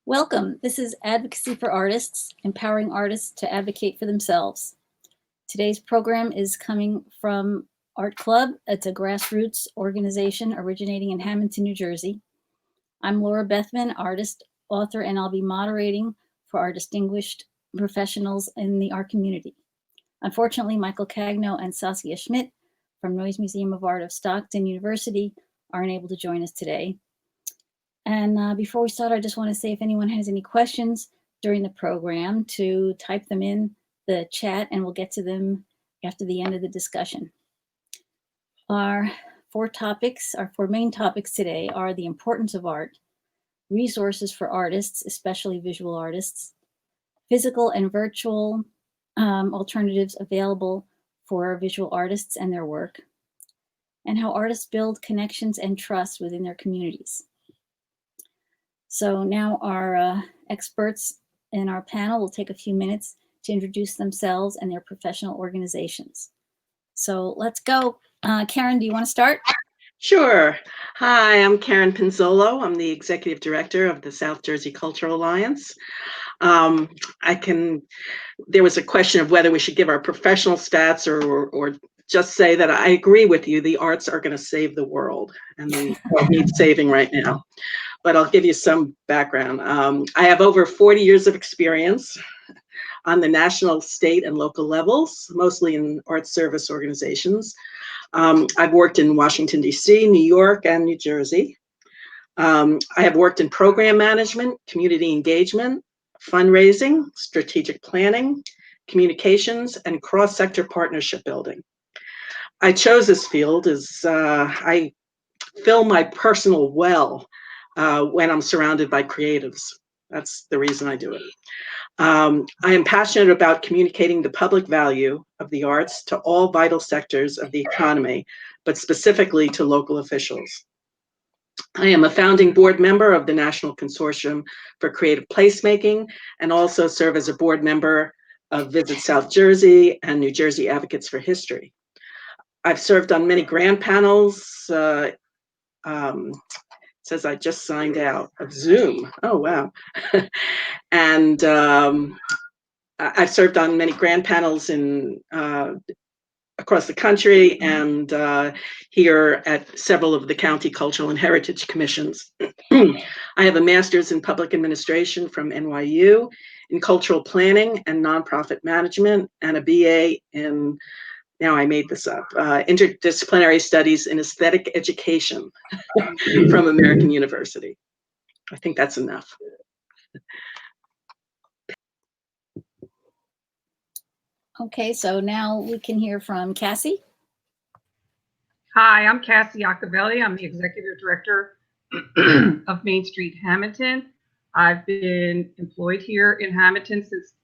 Welcome. This is Advocacy for Artists, empowering artists to advocate for themselves. Today's program is coming from Art Club. It's a grassroots organization originating in Hammonton, New Jersey. I'm Laura Bethmann, artist, author, and I'll be moderating for our distinguished professionals in the art community. Unfortunately, Michael Cagno and Saskia Schmidt from Noyes Museum of Art of Stockton University aren't able to join us today. And before we start, I just want to say if anyone has any questions during the program to type them in the chat and we'll get to them after the end of the discussion. Our four main topics today are the importance of art, resources for artists, especially visual artists, physical and virtual alternatives available for visual artists and their work, and how artists build connections and trust within their communities. So now our experts in our panel will take a few minutes to introduce themselves and their professional organizations. So let's go. Karen, do you want to start? Sure. Hi, I'm Karen Pinzolo. I'm the Executive Director of the South Jersey Cultural Alliance. There was a question of whether we should give our professional stats or just say that I agree with you. The arts are going to save the world, and the world needs saving right now. But I'll give you some background. I have over 40 years of experience on the national, state, and local levels, mostly in art service organizations. I've worked in Washington, D.C., New York, and New Jersey. I have worked in program management, community engagement, fundraising, strategic planning, communications, and cross-sector partnership building. I chose this field as I fill my personal well when I'm surrounded by creatives. That's the reason I do it. I am passionate about communicating the public value of the arts to all vital sectors of the economy, but specifically to local officials. I am a founding board member of the National Consortium for Creative Placemaking and also serve as a board member of Visit South Jersey and New Jersey Advocates for History. I've served on many grant panels. Says I just signed out of Zoom. Oh, wow. And I've served on many grant panels across the country and here at several of the county cultural and heritage commissions. I have a master's in public administration from NYU in cultural planning and nonprofit management and a BA in, now I made this up, interdisciplinary studies in aesthetic education from American University. I think that's enough. Okay, so now we can hear from Cassie. Hi, I'm Cassie Iacovelli. I'm the Executive Director of MainStreet Hammonton. I've been employed here in Hammonton since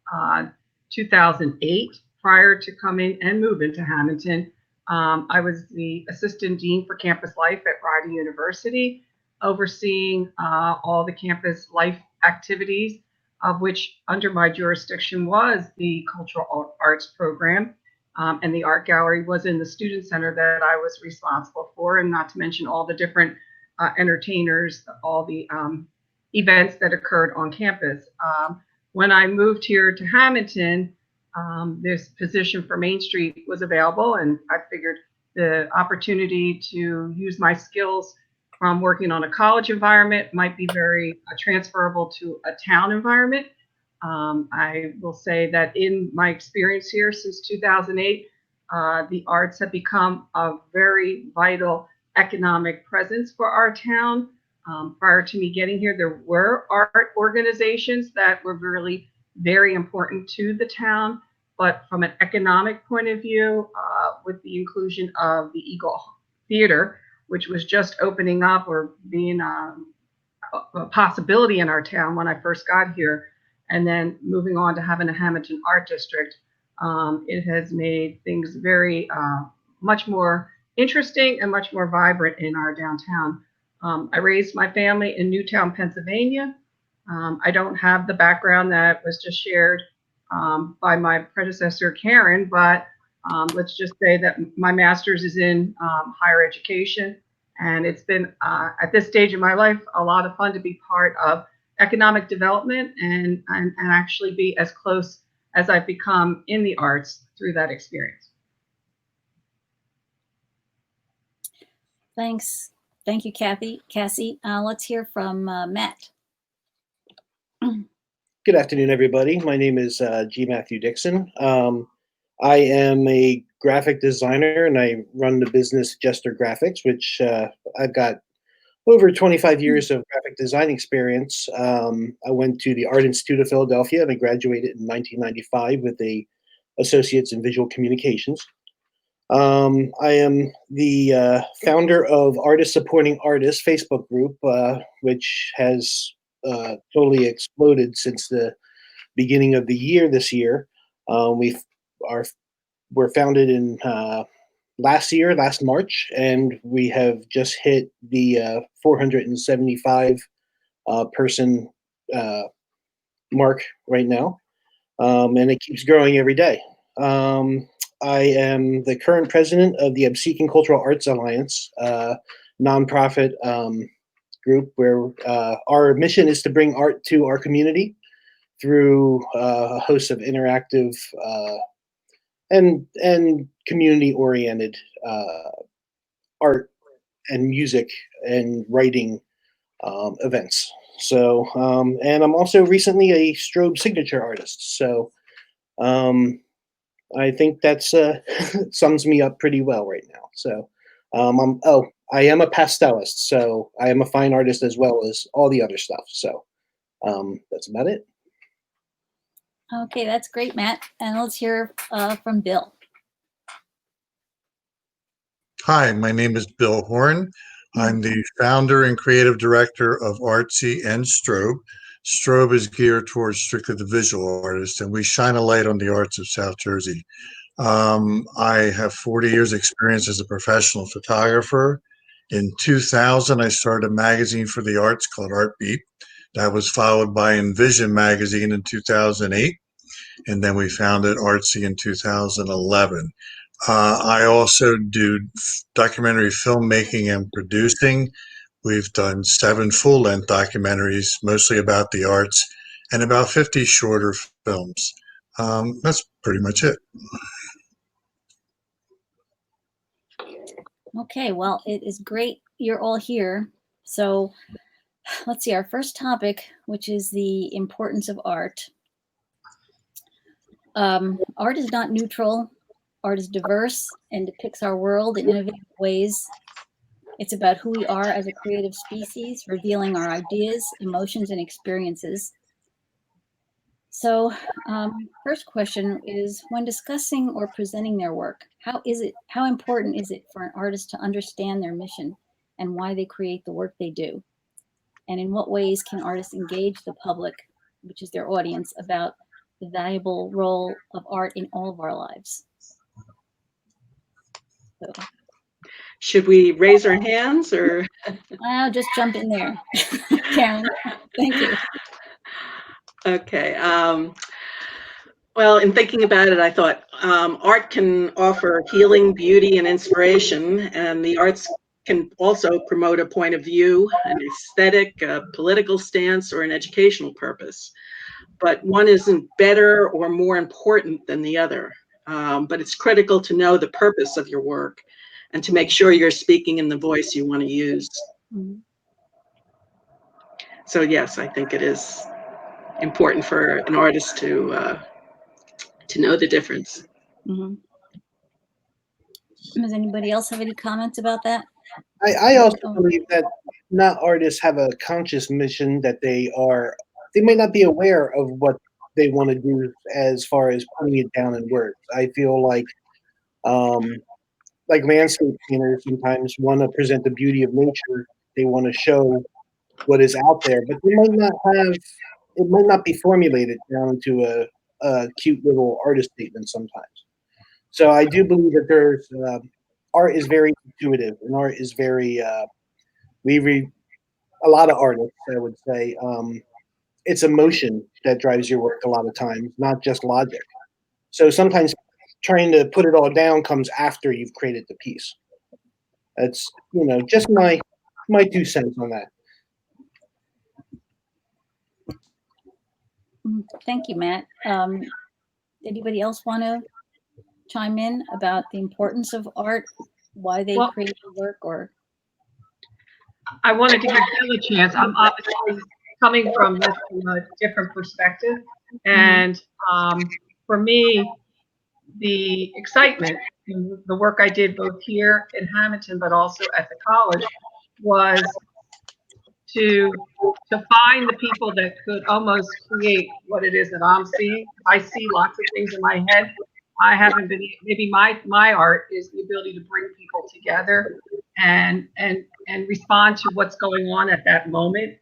2008. Prior to coming and moving to Hammonton, I was the Assistant Dean for Campus Life at Rider University, overseeing all the campus life activities, of which under my jurisdiction was the Cultural Arts Program. And the art gallery was in the student center that I was responsible for, and not to mention all the different entertainers, all the events that occurred on campus. When I moved here to Hammonton, this position for MainStreet was available, and I figured the opportunity to use my skills from working on a college environment might be very transferable to a town environment. I will say that in my experience here since 2008, the arts have become a very vital economic presence for our town. Prior to me getting here, there were art organizations that were really very important to the town, but from an economic point of view, with the inclusion of the Eagle Theater, which was just opening up or being a possibility in our town when I first got here, and then moving on to having a Hammonton Art District, it has made things very much more interesting and much more vibrant in our downtown. I raised my family in Newtown, Pennsylvania. I don't have the background that was just shared by my predecessor, Karen, but let's just say that my master's is in higher education. And it's been, at this stage in my life, a lot of fun to be part of economic development and actually be as close as I've become in the arts through that experience. Thanks. Thank you, Cassie. Let's hear from Matt. Good afternoon, everybody. My name is G. Matthew Dixon. I am a graphic designer and I run the business Jester Graphics, which I've got over 25 years of graphic design experience. I went to the Art Institute of Philadelphia and I graduated in 1995 with a associate's in visual communications. I am the founder of Artists Supporting Artists Facebook group, which has totally exploded since the beginning of the year this year. We're founded in last March, and we have just hit the 475 person mark right now, and it keeps growing every day. I am the current president of the ArtC and Cultural Arts Alliance, nonprofit group where our mission is to bring art to our community through a host of interactive and community-oriented art and music and writing events. So, and I'm also recently a Strobe signature artist. So, I think that's sums me up pretty well right now. So, I am a pastelist, so I am a fine artist as well as all the other stuff. So, that's about it. Okay, that's great, Matt. And let's hear from Bill. Hi, my name is Bil Horin. I'm the founder and creative director of ArtC and Strobe. Strobe is geared towards strictly the visual artist, and we shine a light on the arts of South Jersey. I have 40 years experience as a professional photographer. In 2000, I started a magazine for the arts called Art Beat. That was followed by Envision magazine in 2008, and then we founded ArtC in 2011. I also do documentary filmmaking and producing. We've done 7 full-length documentaries, mostly about the arts, and about 50 shorter films. That's pretty much it. Okay, well, it is great you're all here. So let's see, our first topic, which is the importance of art. Art is not neutral. Art is diverse and depicts our world in innovative ways. It's about who we are as a creative species, revealing our ideas, emotions, and experiences. So, first question is, when discussing or presenting their work, how important is it for an artist to understand their mission and why they create the work they do? And in what ways can artists engage the public, which is their audience, about the valuable role of art in all of our lives? So, Should we raise our hands or? I'll just jump in there. Karen, thank you. Okay. Well, in thinking about it, I thought art can offer healing, beauty, and inspiration, and the arts can also promote a point of view, an aesthetic, a political stance, or an educational purpose. But one isn't better or more important than the other. But it's critical to know the purpose of your work and to make sure you're speaking in the voice you want to use. Mm-hmm. So yes, I think it is important for an artist to know the difference. Mm-hmm. Does anybody else have any comments about that? I also believe that not artists have a conscious mission, that they may not be aware of what they want to do as far as putting it down in words. I feel like landscape painters sometimes want to present the beauty of nature. They want to show what is out there, but it might not be formulated down to a cute little artist statement sometimes. So I do believe that art is very intuitive, and art is very a lot of artists, I would say, it's emotion that drives your work a lot of times, not just logic. So sometimes trying to put it all down comes after you've created the piece. That's, just my 2 cents on that. Thank you, Matt. Anybody else want to chime in about the importance of art, why they Well, create the work, or? I wanted to give Bill a chance. I'm obviously coming from this from a different perspective. And for me, the excitement in the work I did both here in Hammonton, but also at the college, was to find the people that could almost create what it is that I'm seeing. I see lots of things in my head. I haven't been, maybe my art is the ability to bring people together and respond to what's going on at that moment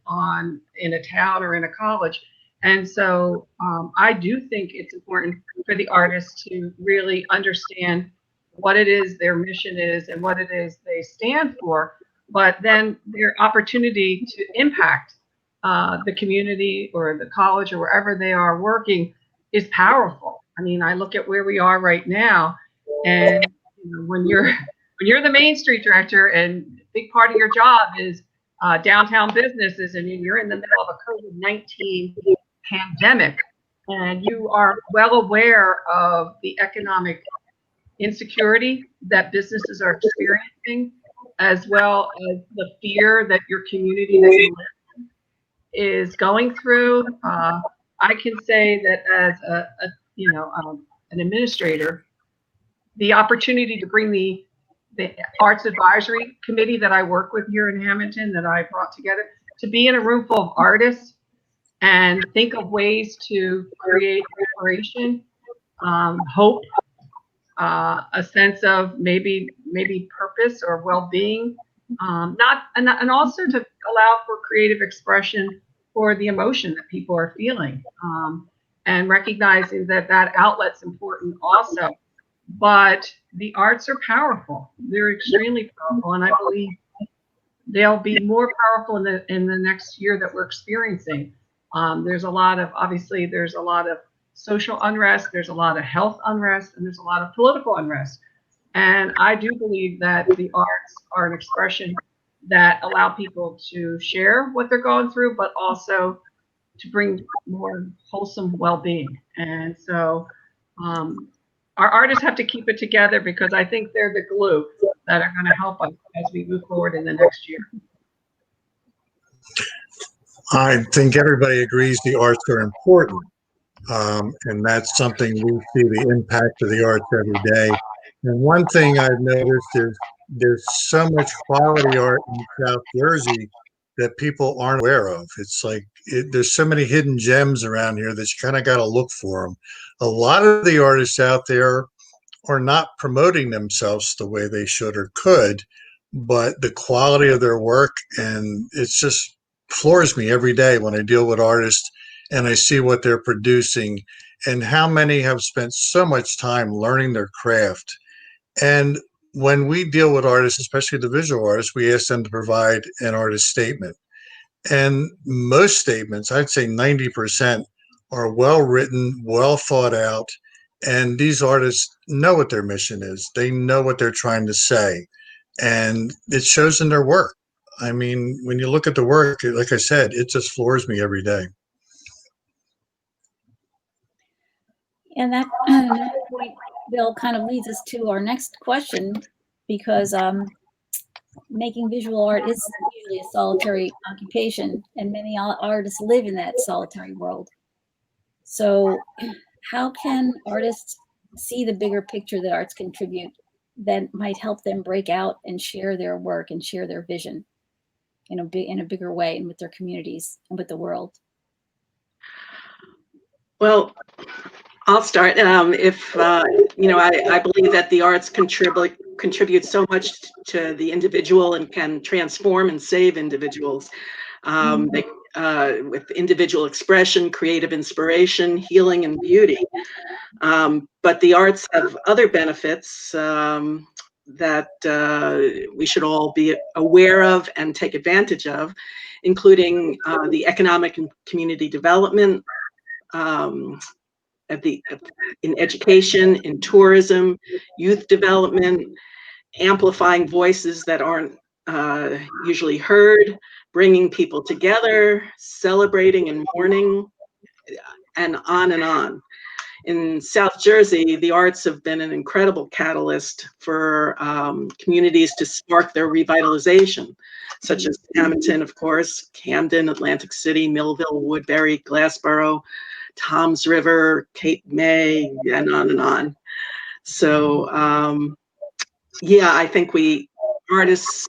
in a town or in a college. And so I do think it's important for the artists to really understand what it is their mission is and what it is they stand for, but then their opportunity to impact the community or the college or wherever they are working is powerful. I mean, I look at where we are right now, and when you're the Main Street director and a big part of your job is downtown businesses, and you're in the middle of a COVID-19 pandemic, and you are well aware of the economic insecurity that businesses are experiencing, as well as the fear that your community that you live in is going through. I can say that as an administrator, the opportunity to bring the Arts Advisory Committee that I work with here in Hammonton, that I brought together, to be in a room full of artists and think of ways to create inspiration, hope, a sense of maybe purpose or well-being, and also to allow for creative expression for the emotion that people are feeling, and recognizing that outlet's important also. But the arts are powerful; they're extremely powerful, and I believe they'll be more powerful in the next year that we're experiencing. There's a lot of social unrest, there's a lot of health unrest, and there's a lot of political unrest. And I do believe that the arts are an expression that allow people to share what they're going through, but also to bring more wholesome well-being. And so our artists have to keep it together, because I think they're the glue that are going to help us as we move forward in the next year. I think everybody agrees the arts are important. And that's something we see the impact of the arts every day. And one thing I've noticed is there's so much quality art in South Jersey that people aren't aware of. It's like there's so many hidden gems around here that you kind of got to look for them. A lot of the artists out there are not promoting themselves the way they should or could, but the quality of their work, and it's just floors me every day when I deal with artists and I see what they're producing and how many have spent so much time learning their craft. And when we deal with artists, especially the visual artists, we ask them to provide an artist statement. And most statements, I'd say 90%, are well written, well thought out. And these artists know what their mission is. They know what they're trying to say. And it shows in their work. I mean, when you look at the work, like I said, it just floors me every day. And that point, Bill, kind of leads us to our next question, because making visual art is usually a solitary occupation, and many artists live in that solitary world. So how can artists see the bigger picture that arts contribute that might help them break out and share their work and share their vision in a bigger way, and with their communities and with the world? Well, I'll start. I believe that the arts contribute so much to the individual and can transform and save individuals. With individual expression, creative inspiration, healing, and beauty. But the arts have other benefits that we should all be aware of and take advantage of, including the economic and community development, in education, in tourism, youth development, amplifying voices that aren't usually heard, bringing people together, celebrating and mourning, and on and on. In South Jersey, the arts have been an incredible catalyst for communities to spark their revitalization, such as Hammonton, of course, Camden, Atlantic City, Millville, Woodbury, Glassboro, Toms River, Cape May, and on and on. So, yeah, I think artists,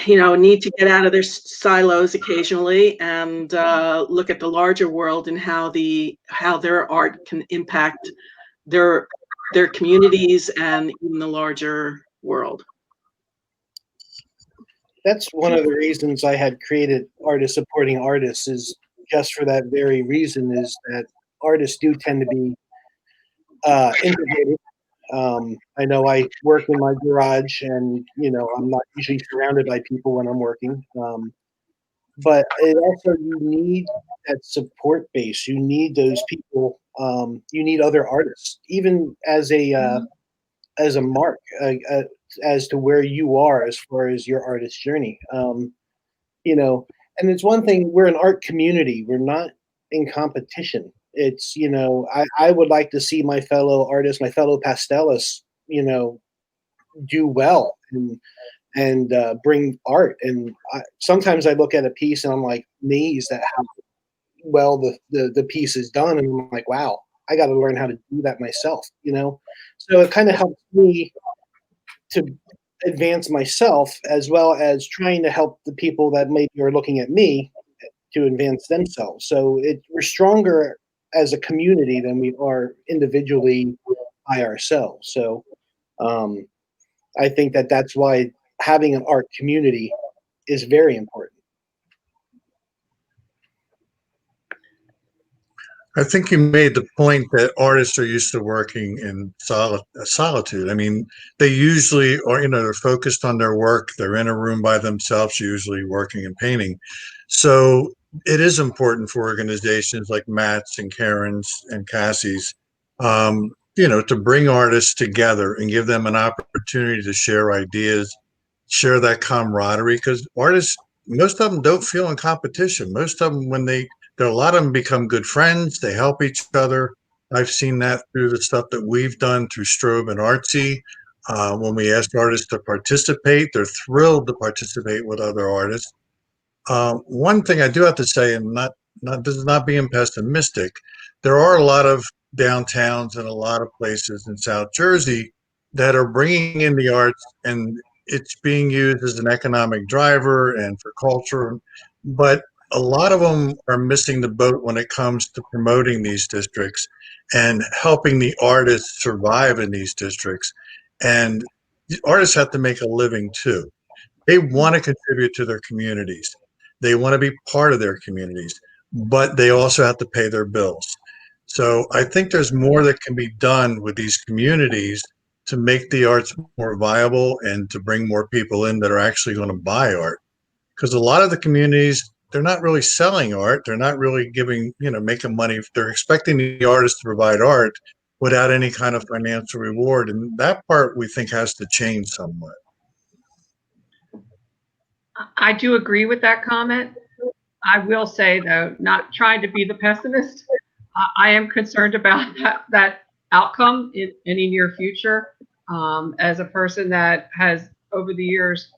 need to get out of their silos occasionally and look at the larger world and how their art can impact their communities and even the larger world. That's one of the reasons I had created Artists Supporting Artists, is just for that very reason, is that artists do tend to be integrated. I know I work in my garage and, I'm not usually surrounded by people when I'm working. But it also, you need that support base. You need those people. You need other artists, even as a mark, as to where you are as far as your artist journey. And it's one thing, we're an art community. We're not in competition. It's, I would like to see my fellow artists, my fellow pastellists, do well and bring art. And sometimes I look at a piece and I'm like amazed at how well the piece is done. And I'm like, wow, I got to learn how to do that myself, So it kind of helps me to advance myself, as well as trying to help the people that maybe are looking at me to advance themselves. So we're stronger as a community than we are individually by ourselves. So I think that's why having an art community is very important. I think you made the point that artists are used to working in solitude. I mean, they usually are, they're focused on their work. They're in a room by themselves, usually working and painting. So it is important for organizations like Matt's and Karen's and Cassie's, to bring artists together and give them an opportunity to share ideas, share that camaraderie, because artists, most of them don't feel in competition. Most of them, a lot of them become good friends. They help each other. I've seen that through the stuff that we've done through Strobe and ArtC. When we ask artists to participate, they're thrilled to participate with other artists. One thing I do have to say, and this is not being pessimistic, there are a lot of downtowns and a lot of places in South Jersey that are bringing in the arts, and it's being used as an economic driver and for culture, but a lot of them are missing the boat when it comes to promoting these districts and helping the artists survive in these districts. And the artists have to make a living too. They want to contribute to their communities. They want to be part of their communities, but they also have to pay their bills. So I think there's more that can be done with these communities to make the arts more viable and to bring more people in that are actually going to buy art. Because a lot of the communities, they're not really selling art. They're not really making money. They're expecting the artists to provide art without any kind of financial reward. And that part we think has to change somewhat. I do agree with that comment. I will say, though, not trying to be the pessimist, I am concerned about that outcome in any near future. As a person that has, over the years,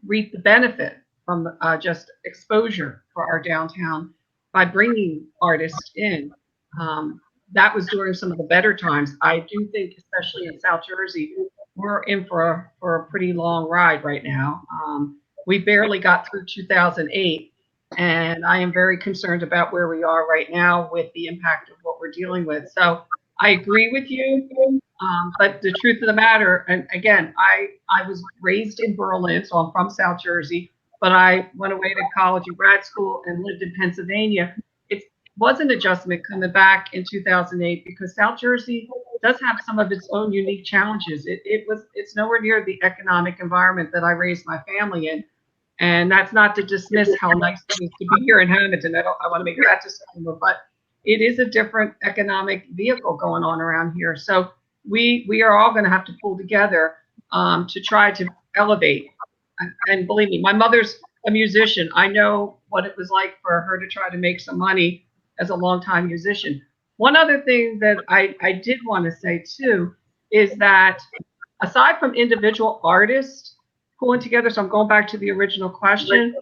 reaped the benefit from just exposure for our downtown by bringing artists in. That was during some of the better times. I do think, especially in South Jersey, we're in for a pretty long ride right now. We barely got through 2008, and I am very concerned about where we are right now with the impact of what we're dealing with. So I agree with you, but the truth of the matter, and again, I was raised in Berlin, so I'm from South Jersey, but I went away to college and grad school and lived in Pennsylvania. It was an adjustment coming back in 2008 because South Jersey does have some of its own unique challenges. It's nowhere near the economic environment that I raised my family in. And that's not to dismiss how nice it is to be here in Hammonton. I want to make that disclaimer, but it is a different economic vehicle going on around here. So we are all going to have to pull together to try to elevate. And believe me, my mother's a musician. I know what it was like for her to try to make some money as a longtime musician. One other thing that I did want to say too is that aside from individual artists pulling together, so I'm going back to the original question,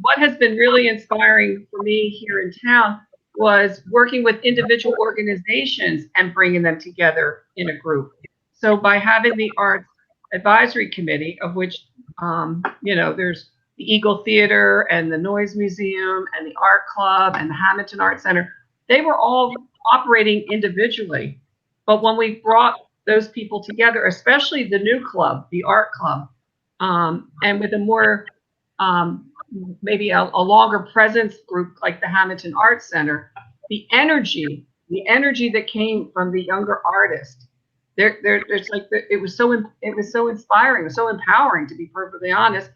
what has been really inspiring for me here in town was working with individual organizations and bringing them together in a group. So by having the Arts Advisory Committee, of which, there's the Eagle Theater and the Noise Museum and the Art Club and the Hammonton Art Center, they were all operating individually. But when we brought those people together, especially the new club, the Art Club, and with a more maybe a longer presence group like the Hammonton Art Center, the energy that came from the younger artists, there's like it was so inspiring, so empowering, to be perfectly honest,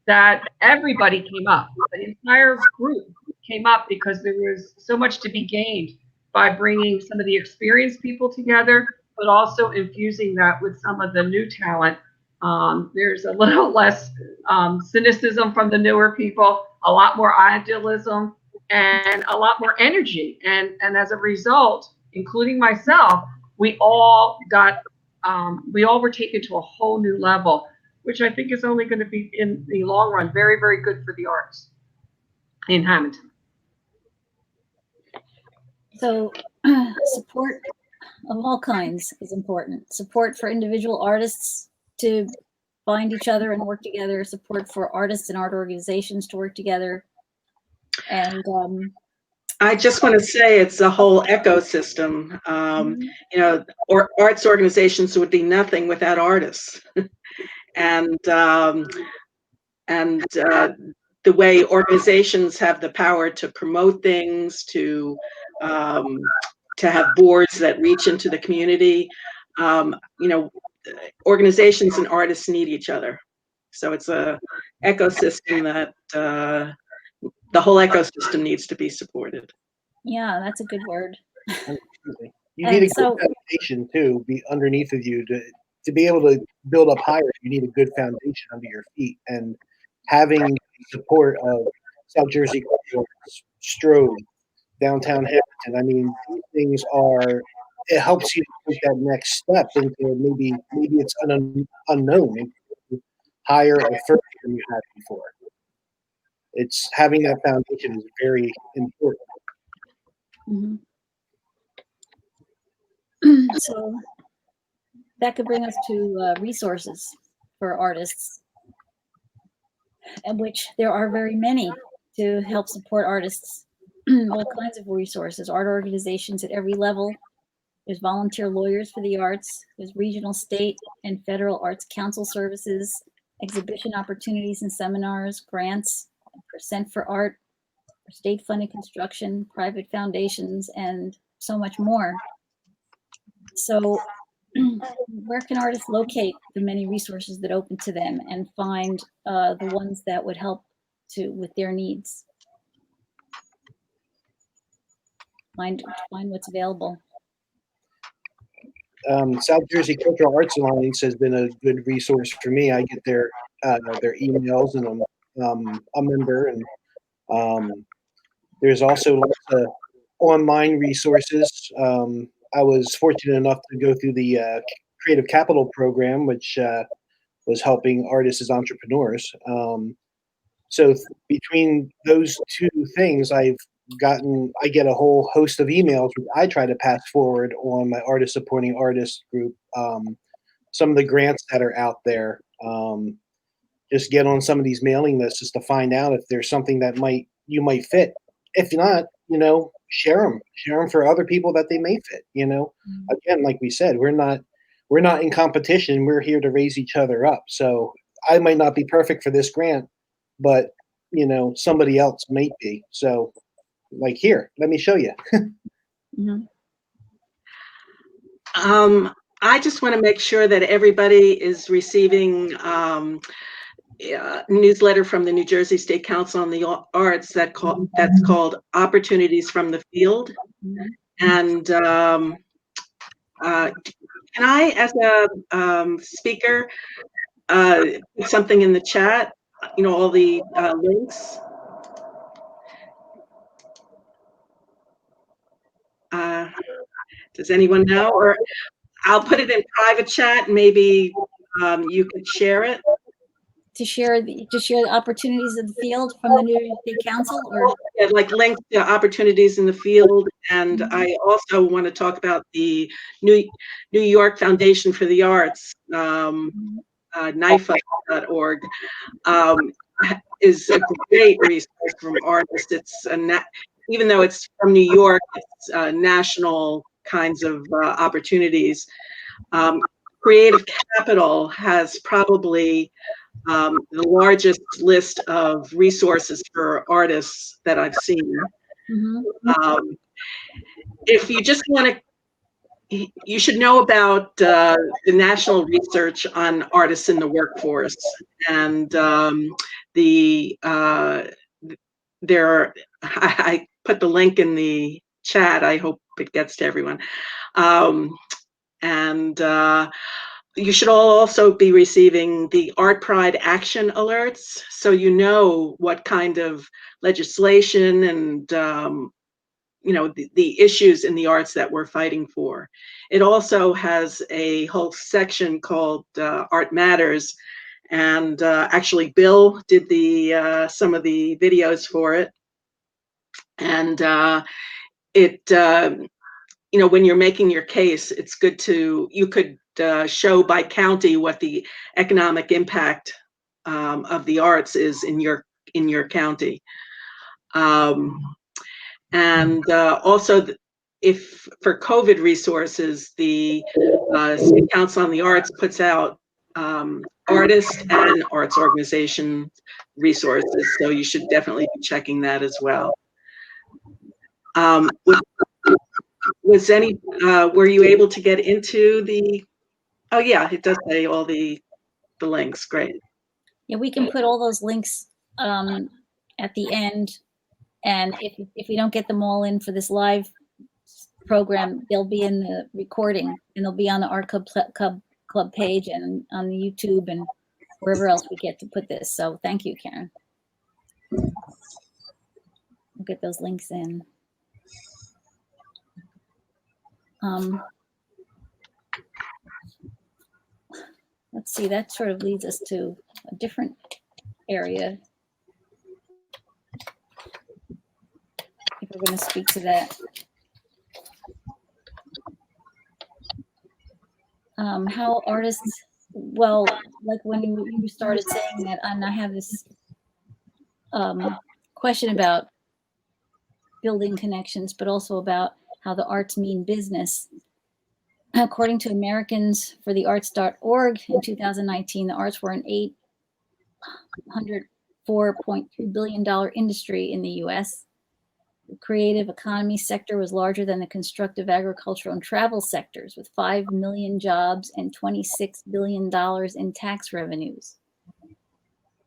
that everybody came up. The entire group came up because there was so much to be gained by bringing some of the experienced people together, but also infusing that with some of the new talent. There's a little less cynicism from the newer people, a lot more idealism, and a lot more energy. And as a result, including myself, we all were taken to a whole new level, which I think is only going to be, in the long run, very, very good for the arts in Hammonton. So support of all kinds is important. Support for individual artists to find each other and work together, support for artists and art organizations to work together. And I just want to say it's a whole ecosystem. Or arts organizations would be nothing without artists. and the way organizations have the power to promote things, to have boards that reach into the community. Organizations and artists need each other. So it's a ecosystem that the whole ecosystem needs to be supported. yeah, that's a good word. You need a good foundation too, be underneath of you to be able to build up higher. You need a good foundation under your feet, and having the support of South Jersey, Strobe, downtown Hammonton. I mean, these things it helps you take that next step into maybe it's an unknown, higher or further than you had before. It's having that foundation is very important. Mm-hmm. So that could bring us to resources for artists, and which there are very many to help support artists. All kinds of resources, art organizations at every level. There's volunteer lawyers for the arts. There's regional, state, and federal arts council services, exhibition opportunities and seminars, grants, percent for art, state-funded construction, private foundations, and so much more. So where can artists locate the many resources that open to them and find the ones that would help with their needs? Find what's available. South Jersey Cultural Arts Alliance has been a good resource for me. I get their emails, and I'm a member. And there's also lots of online resources. I was fortunate enough to go through the Creative Capital program, which was helping artists as entrepreneurs. So between those two things, I get a whole host of emails which I try to pass forward on my artist supporting artists group. Some of the grants that are out there, just get on some of these mailing lists just to find out if there's something that you might fit. If not, share them for other people that they may fit. Again, like we said, we're not in competition. We're here to raise each other up. So I might not be perfect for this grant, but somebody else might be. So, like, here, let me show you. Mm-hmm. I just want to make sure that everybody is receiving newsletter from the New Jersey State Council on the Arts that's called Opportunities from the Field. Mm-hmm. And can I, as a speaker, put something in the chat? All the links. does anyone know? Or I'll put it in private chat. Maybe you could share it. To share the opportunities of the field from the new city council, or Yeah, like links to opportunities in the field. And I also want to talk about the New York Foundation for the Arts, NYFA.org, is a great resource from artists. It's even though it's from New York, it's national kinds of opportunities. Creative Capital has probably the largest list of resources for artists that I've seen. If you just want to, you should know about the national research on artists in the workforce, and I put the link in the chat. I hope it gets to everyone. You should all also be receiving the Art Pride action alerts, so you know what kind of legislation and the issues in the arts that we're fighting for. It also has a whole section called Art Matters, and actually Bill did some of the videos for it, and when you're making your case, it's good you could show by county what the economic impact of the arts is in your county. Also, if for COVID resources, the City Council on the Arts puts out artist and arts organization resources, so you should definitely be checking that as well. Were you able to get into the? Oh yeah, it does say all the links. Great. yeah, we can put all those links at the end, and if we don't get them all in for this live program, they'll be in the recording, and they'll be on the Art Club page and on the YouTube and wherever else we get to put this. So thank you, Karen. We'll get those links in. Let's see, that sort of leads us to a different area. If we're going to speak to that. How artists, well, like when you started saying that, and I have this question about building connections, but also about how the arts mean business. According to Americans for the Arts.org in 2019, the arts were an $804.2 billion industry in the US. The creative economy sector was larger than the constructive, agricultural, and travel sectors, with 5 million jobs and $26 billion in tax revenues.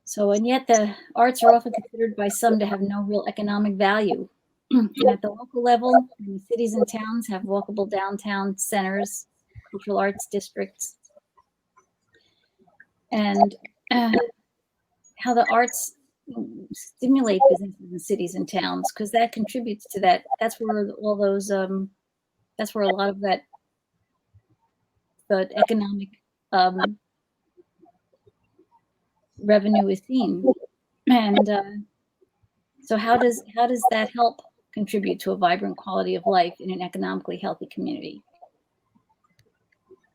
So, and yet the arts are often considered by some to have no real economic value. And at the local level, many cities and towns have walkable downtown centers, cultural arts districts, and how the arts stimulate businesses in cities and towns, because that contributes to that. That's where all those, that's where a lot of that, the economic revenue is seen. And so how does that help contribute to a vibrant quality of life in an economically healthy community?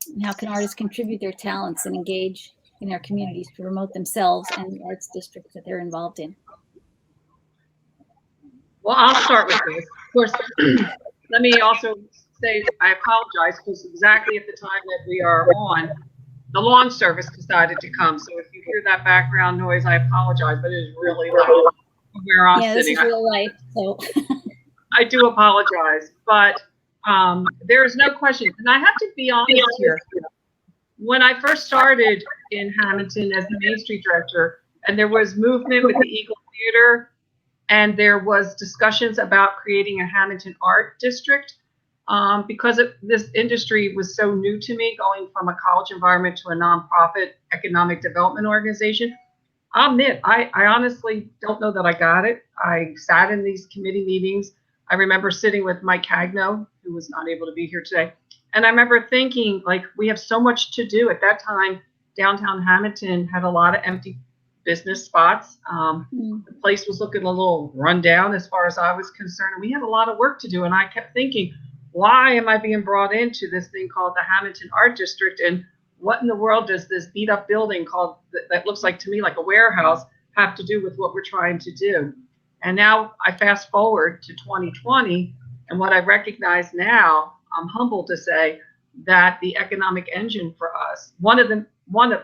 And how can artists contribute their talents and engage in their communities to promote themselves and the arts districts that they're involved in? Well, I'll start with this. Of course, let me also say I apologize, because exactly at the time that we are on, the lawn service decided to come. So if you hear that background noise, I apologize, but it is really loud where I'm yeah, sitting. This is real life, so. I do apologize, but there is no question. And I have to be honest here. When I first started in Hammonton as the Main Street director, and there was movement with the Eagle Theater, and there was discussions about creating a Hammonton art district, because this industry was so new to me, going from a college environment to a nonprofit economic development organization. I'll admit, I honestly don't know that I got it. I sat in these committee meetings. I remember sitting with Mike Cagno, who was not able to be here today. And I remember thinking, like, we have so much to do. At that time, downtown Hammonton had a lot of empty business spots. The place was looking a little run down as far as I was concerned. We had a lot of work to do. And I kept thinking, why am I being brought into this thing called the Hammonton Art District? And what in the world does this beat up building called, that looks like to me like a warehouse, have to do with what we're trying to do? And now I fast forward to 2020, and what I recognize now, I'm humbled to say that the economic engine for us, one of the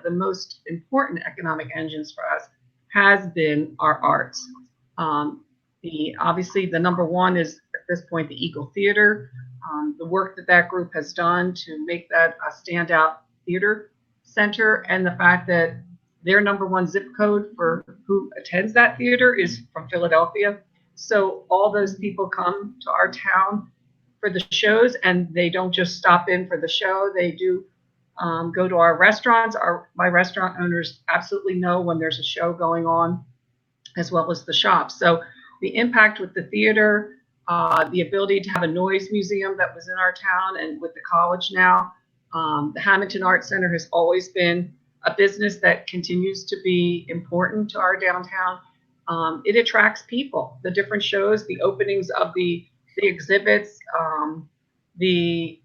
most important economic engines for us, has been our arts. Obviously the number one is at this point the Eagle Theater. The work that group has done to make that a standout theater center, and the fact that their number one zip code for who attends that theater is from Philadelphia. So all those people come to our town for the shows, and they don't just stop in for the show. They do go to our restaurants. My restaurant owners absolutely know when there's a show going on, as well as the shops. So the impact with the theater, the ability to have a noise museum that was in our town, and with the college now, the Hammonton Art Center has always been a business that continues to be important to our downtown. It attracts people, the different shows, the openings of the exhibits, the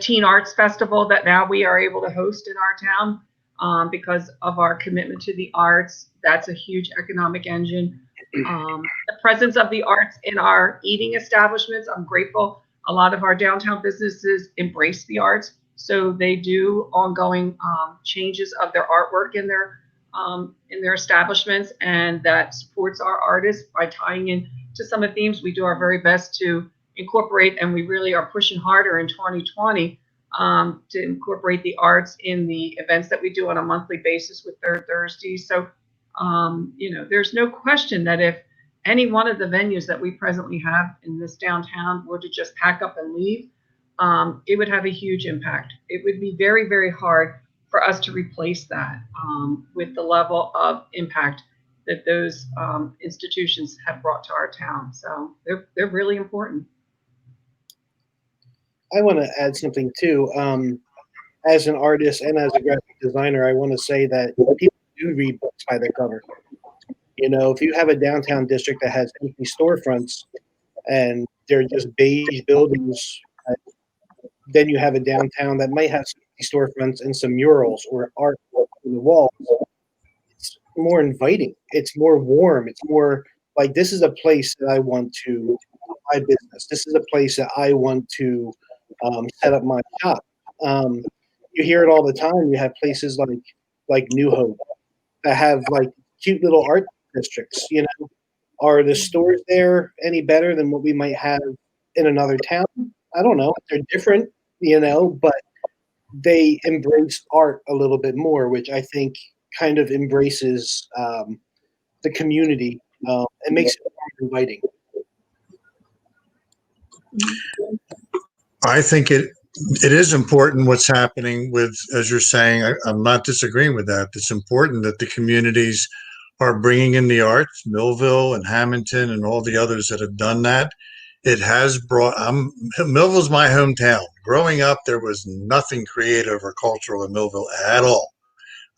Teen Arts Festival that now we are able to host in our town because of our commitment to the arts. That's a huge economic engine. The presence of the arts in our eating establishments, I'm grateful. A lot of our downtown businesses embrace the arts. So they do ongoing changes of their artwork in their establishments, and that supports our artists by tying in to some of the themes. We do our very best to incorporate, and we really are pushing harder in 2020 to incorporate the arts in the events that we do on a monthly basis with Third Thursday. So, there's no question that if any one of the venues that we presently have in this downtown were to just pack up and leave, it would have a huge impact. It would be very, very hard for us to replace that with the level of impact that those institutions have brought to our town. So they're really important. I want to add something too. As an artist and as a graphic designer, I want to say that people do read books by their cover. If you have a downtown district that has empty storefronts and they're just beige buildings, then you have a downtown that might have some empty storefronts and some murals or art on the walls. It's more inviting. It's more warm. It's more like, this is a place that I want to my business. This is a place that I want to set up my shop. You hear it all the time. You have places like New Hope that have like cute little art districts. Are the stores there any better than what we might have in another town? I don't know. They're different, but they embrace art a little bit more, which I think kind of embraces the community and makes it more inviting. I think it is important what's happening with, as you're saying, I'm not disagreeing with that. It's important that the communities are bringing in the arts, Millville and Hammonton and all the others that have done that. It has brought, Millville's my hometown. Growing up, there was nothing creative or cultural in Millville at all.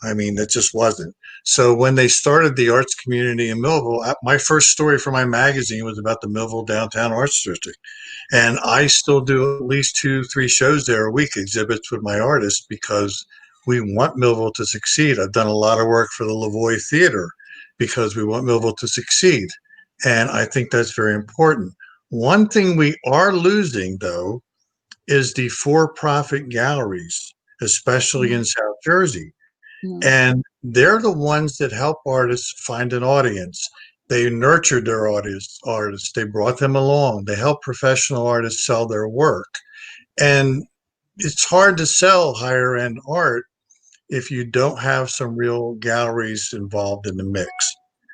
I mean, it just wasn't. So when they started the arts community in Millville, my first story for my magazine was about the Millville Downtown Arts District. And I still do at least 2-3 shows there a week, exhibits with my artists, because we want Millville to succeed. I've done a lot of work for the Lavoie Theater because we want Millville to succeed. And I think that's very important. One thing we are losing, though, is the for-profit galleries, especially in South Jersey. And they're the ones that help artists find an audience. They nurtured their artists. They brought them along. They help professional artists sell their work. And it's hard to sell higher end art if you don't have some real galleries involved in the mix.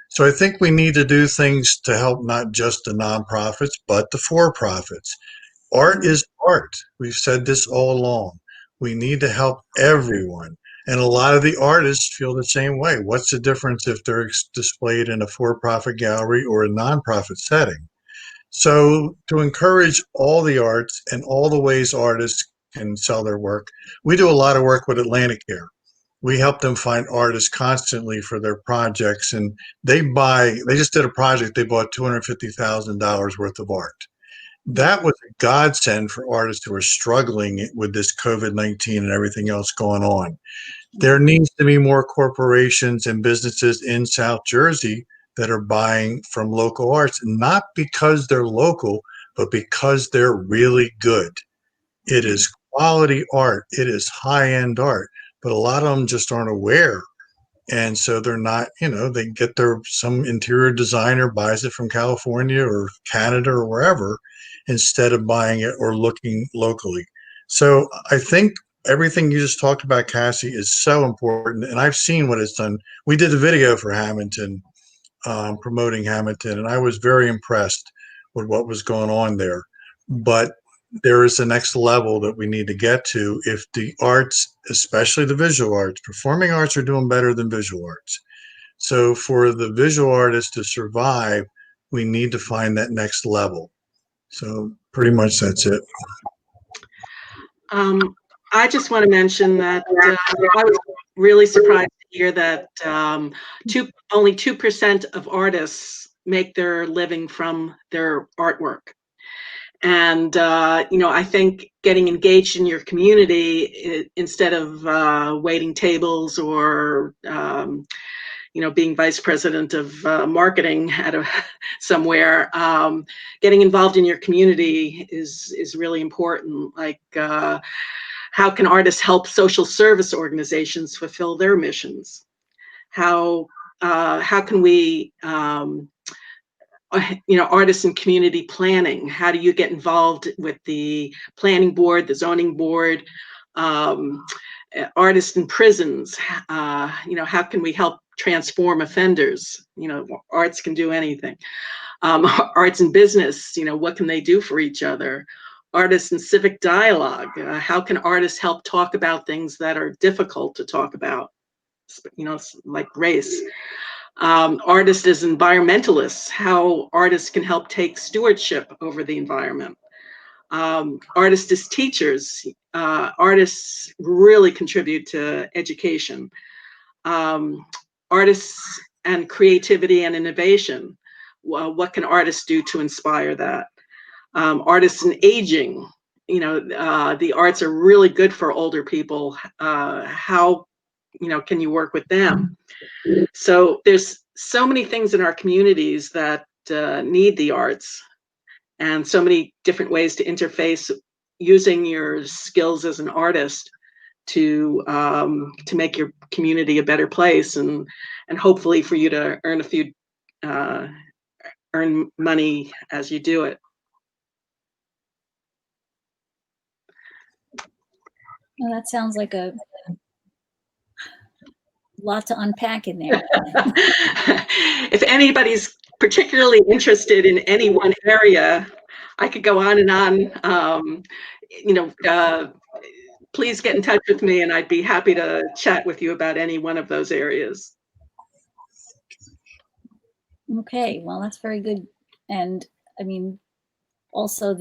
So I think we need to do things to help not just the nonprofits, but the for-profits. Art is art. We've said this all along. We need to help everyone. And a lot of the artists feel the same way. What's the difference if they're displayed in a for-profit gallery or a nonprofit setting? So to encourage all the arts and all the ways artists can sell their work, we do a lot of work with Atlanticare. We help them find artists constantly for their projects, and they just did a project, they bought $250,000 worth of art. That was a godsend for artists who are struggling with this COVID-19 and everything else going on. There needs to be more corporations and businesses in South Jersey that are buying from local arts, not because they're local, but because they're really good. It is quality art. It is high-end art, but a lot of them just aren't aware. And so they're not, they get some interior designer buys it from California or Canada or wherever instead of buying it or looking locally. So I think everything you just talked about, Cassie, is so important. And I've seen what it's done. We did the video for Hammonton, promoting Hammonton, and I was very impressed with what was going on there. But there is the next level that we need to get to if the arts, especially the visual arts, performing arts are doing better than visual arts. So for the visual artists to survive, we need to find that next level. So pretty much that's it. I just want to mention that I was really surprised to hear that only 2% of artists make their living from their artwork. And, I think getting engaged in your community instead of waiting tables or, being vice president of marketing at somewhere, getting involved in your community is really important. Like, how can artists help social service organizations fulfill their missions? How can we, artists and community planning? How do you get involved with the planning board, the zoning board, artists in prisons? How can we help transform offenders? Arts can do anything. Arts and business, what can they do for each other? Artists and civic dialogue. How can artists help talk about things that are difficult to talk about? Like race. Artists as environmentalists, how artists can help take stewardship over the environment. Artists as teachers, artists really contribute to education. Artists and creativity and innovation, what can artists do to inspire that? Artists in aging, the arts are really good for older people. How can you work with them? So there's so many things in our communities that need the arts, and so many different ways to interface using your skills as an artist to make your community a better place, and hopefully for you to earn money as you do it. Well, that sounds like a lot to unpack in there. If anybody's particularly interested in any one area, I could go on and on. Please get in touch with me, and I'd be happy to chat with you about any one of those areas. Okay, well, that's very good. And I mean, also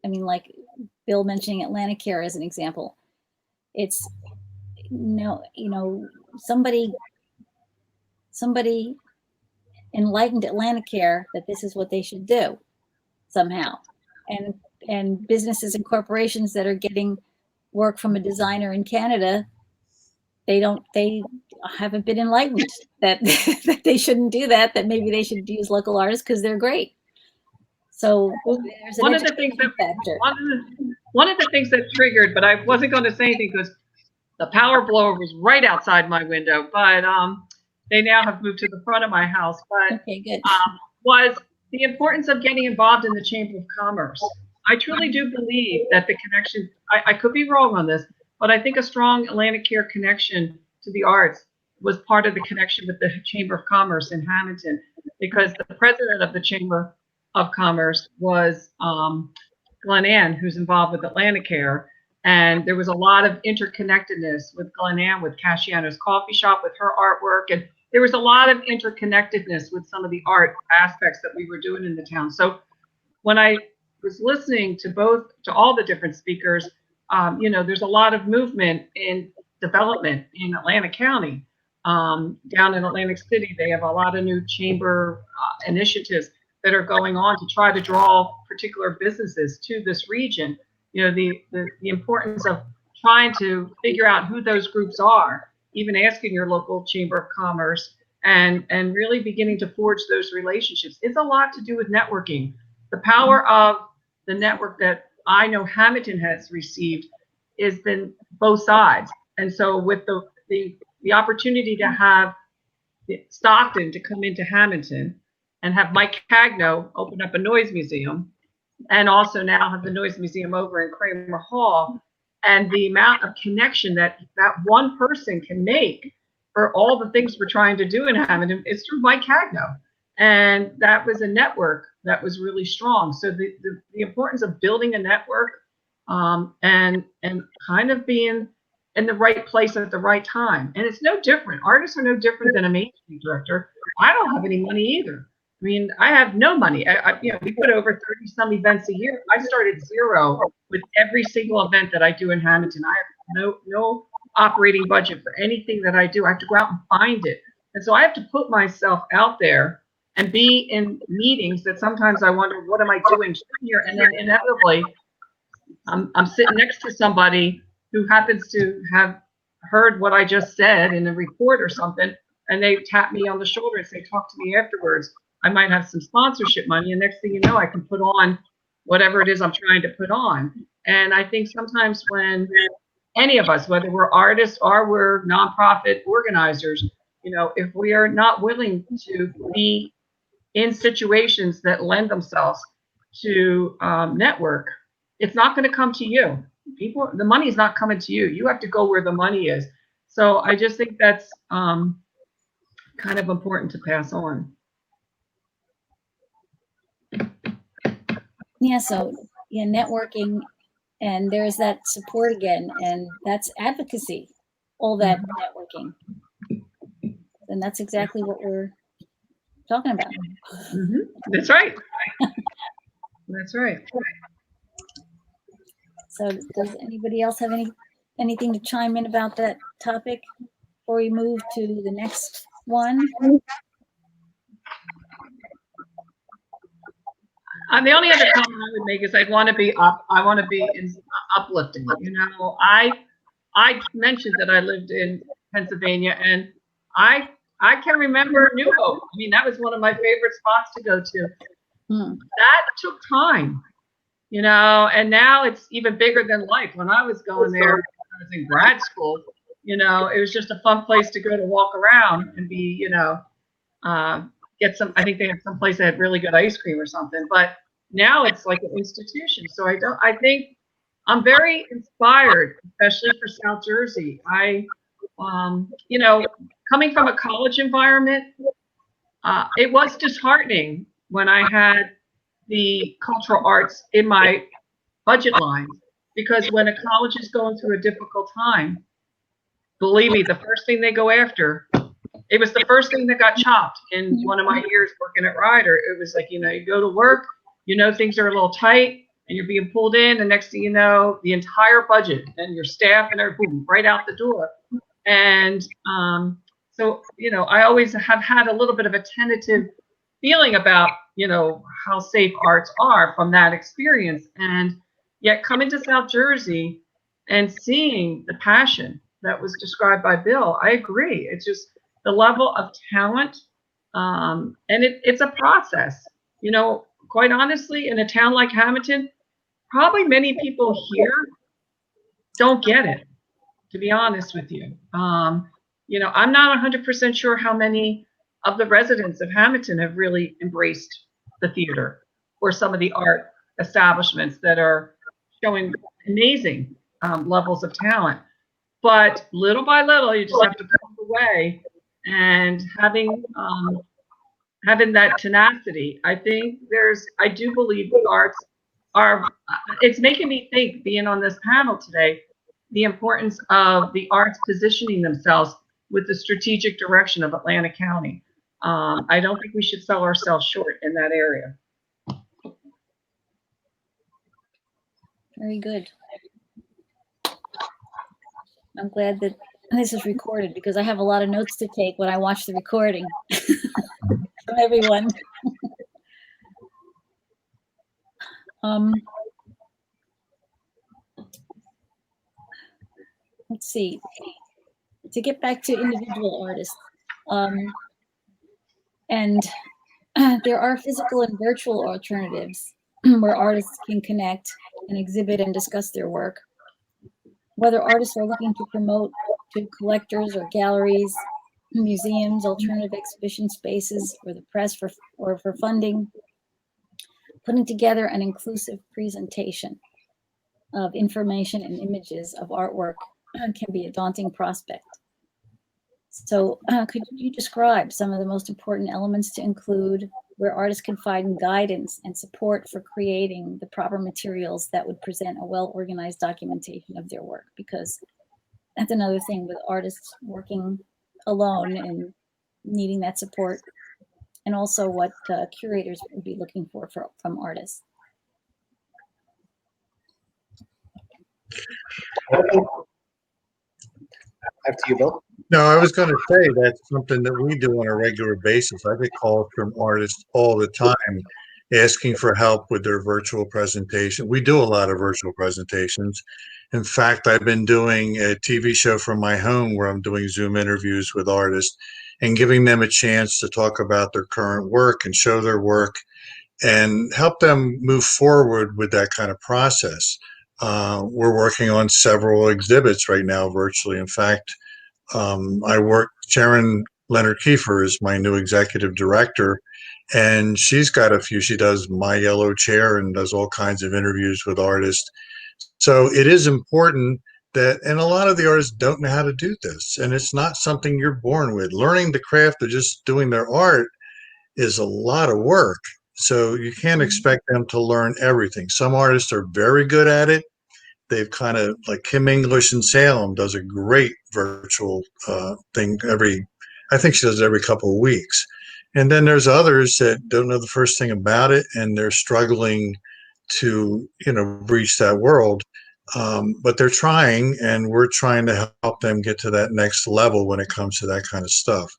like Bill mentioning Atlanticare as an example, it's, somebody enlightened Atlanticare that this is what they should do somehow. And businesses and corporations that are getting work from a designer in Canada, they haven't been enlightened that, that they shouldn't do that, that maybe they should use local artists because they're great. So there's one of the things that triggered, but I wasn't going to say anything because the power blower was right outside my window, but they now have moved to the front of my house. But okay, good. Was the importance of getting involved in the Chamber of Commerce. I truly do believe that the connection, I could be wrong on this, but I think a strong Atlanticare connection to the arts was part of the connection with the Chamber of Commerce in Hammonton, because the president of the Chamber of Commerce was Glen Ann, who's involved with Atlanticare. And there was a lot of interconnectedness with Glen Ann, with Cassiano's coffee shop, with her artwork. And there was a lot of interconnectedness with some of the art aspects that we were doing in the town. So when I was listening to all the different speakers, there's a lot of movement in development in Atlantic County. Down in Atlantic City, they have a lot of new chamber initiatives that are going on to try to draw particular businesses to this region. The importance of trying to figure out who those groups are, even asking your local chamber of commerce, and really beginning to forge those relationships. It's a lot to do with networking. The power of the network that I know Hammonton has received has been both sides. And so with the opportunity to have Stockton to come into Hammonton and have Mike Cagno open up a noise museum, and also now have the noise museum over in Kramer Hall, and the amount of connection that one person can make for all the things we're trying to do in Hammonton is through Mike Cagno. And that was a network that was really strong. So the importance of building a network, and kind of being in the right place at the right time. And it's no different. Artists are no different than a MainStreet director. I don't have any money either. I mean, I have no money. We put over 30 some events a year. I started zero with every single event that I do in Hammonton. I have no operating budget for anything that I do. I have to go out and find it. And so I have to put myself out there and be in meetings that sometimes I wonder, what am I doing here? And then inevitably, I'm sitting next to somebody who happens to have heard what I just said in a report or something, and they tap me on the shoulder and say, talk to me afterwards. I might have some sponsorship money, and next thing you know, I can put on whatever it is I'm trying to put on. And I think sometimes when any of us, whether we're artists or we're nonprofit organizers, if we are not willing to be in situations that lend themselves to network, it's not going to come to you. The money is not coming to you. You have to go where the money is. So I just think that's kind of important to pass on. Yeah, so networking, and there's that support again, and that's advocacy, all that networking. And that's exactly what we're talking about. Mm-hmm. That's right. That's right. So does anybody else have anything to chime in about that topic before we move to the next one? The only other comment I would make is I want to be uplifting. I mentioned that I lived in Pennsylvania, and I can remember New Hope. I mean, that was one of my favorite spots to go to. That took time, and now it's even bigger than life. When I was going there, I was in grad school, it was just a fun place to go to walk around and be, get some, I think they had some place that had really good ice cream or something, but now it's like an institution. So I think I'm very inspired, especially for South Jersey. Coming from a college environment, it was disheartening when I had the cultural arts in my budget line, because when a college is going through a difficult time, believe me, the first thing they go after, it was the first thing that got chopped in one of my years working at Ryder. It was like, you go to work, things are a little tight and you're being pulled in, and next thing you know, the entire budget and your staff and everything right out the door. And so, I always have had a little bit of a tentative feeling about, how safe arts are from that experience. And yet coming to South Jersey and seeing the passion that was described by Bill, I agree. It's just the level of talent, and it's a process. Quite honestly, in a town like Hammonton, probably many people here don't get it, to be honest with you. I'm not 100% sure how many of the residents of Hammonton have really embraced the theater or some of the art establishments that are showing amazing levels of talent. But little by little, you just have to put away, and having that tenacity. I do believe the arts it's making me think, being on this panel today, the importance of the arts positioning themselves with the strategic direction of Atlanta County. I don't think we should sell ourselves short in that area. Very good. I'm glad that this is recorded because I have a lot of notes to take when I watch the recording from everyone. Let's see. To get back to individual artists, and there are physical and virtual alternatives where artists can connect and exhibit and discuss their work. Whether artists are looking to promote to collectors or galleries, museums, alternative exhibition spaces, or the press for funding, putting together an inclusive presentation of information and images of artwork can be a daunting prospect. So could you describe some of the most important elements to include where artists can find guidance and support for creating the proper materials that would present a well-organized documentation of their work? Because that's another thing with artists working alone and needing that support, and also what curators would be looking for from artists. Back to you, Bill. No, I was going to say that's something that we do on a regular basis. I get calls from artists all the time asking for help with their virtual presentation. We do a lot of virtual presentations. In fact, I've been doing a TV show from my home where I'm doing Zoom interviews with artists and giving them a chance to talk about their current work and show their work and help them move forward with that kind of process. We're working on several exhibits right now virtually. In fact, Sharon Leonard Kiefer is my new executive director, and she's got a few. She does My Yellow Chair and does all kinds of interviews with artists. So it is important that, and a lot of the artists don't know how to do this, and it's not something you're born with. Learning the craft of just doing their art is a lot of work. So you can't expect them to learn everything. Some artists are very good at it. They've kind of, like Kim English in Salem does a great virtual thing I think she does it every couple of weeks. And then there's others that don't know the first thing about it, and they're struggling to, reach that world. But they're trying, and we're trying to help them get to that next level when it comes to that kind of stuff.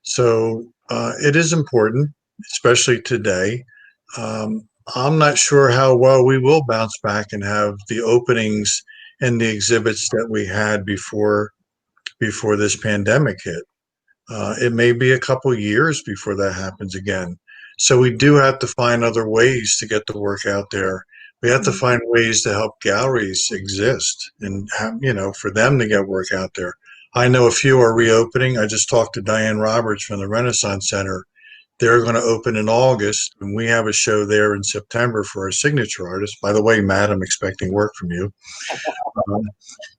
So it is important, especially today. I'm not sure how well we will bounce back and have the openings and the exhibits that we had before this pandemic hit. It may be a couple years before that happens again. So we do have to find other ways to get the work out there. We have to find ways to help galleries exist and for them to get work out there. I know a few are reopening. I just talked to Diane Roberts from the Renaissance Center. They're going to open in August, and we have a show there in September for our signature artist. By the way, Matt, I'm expecting work from you.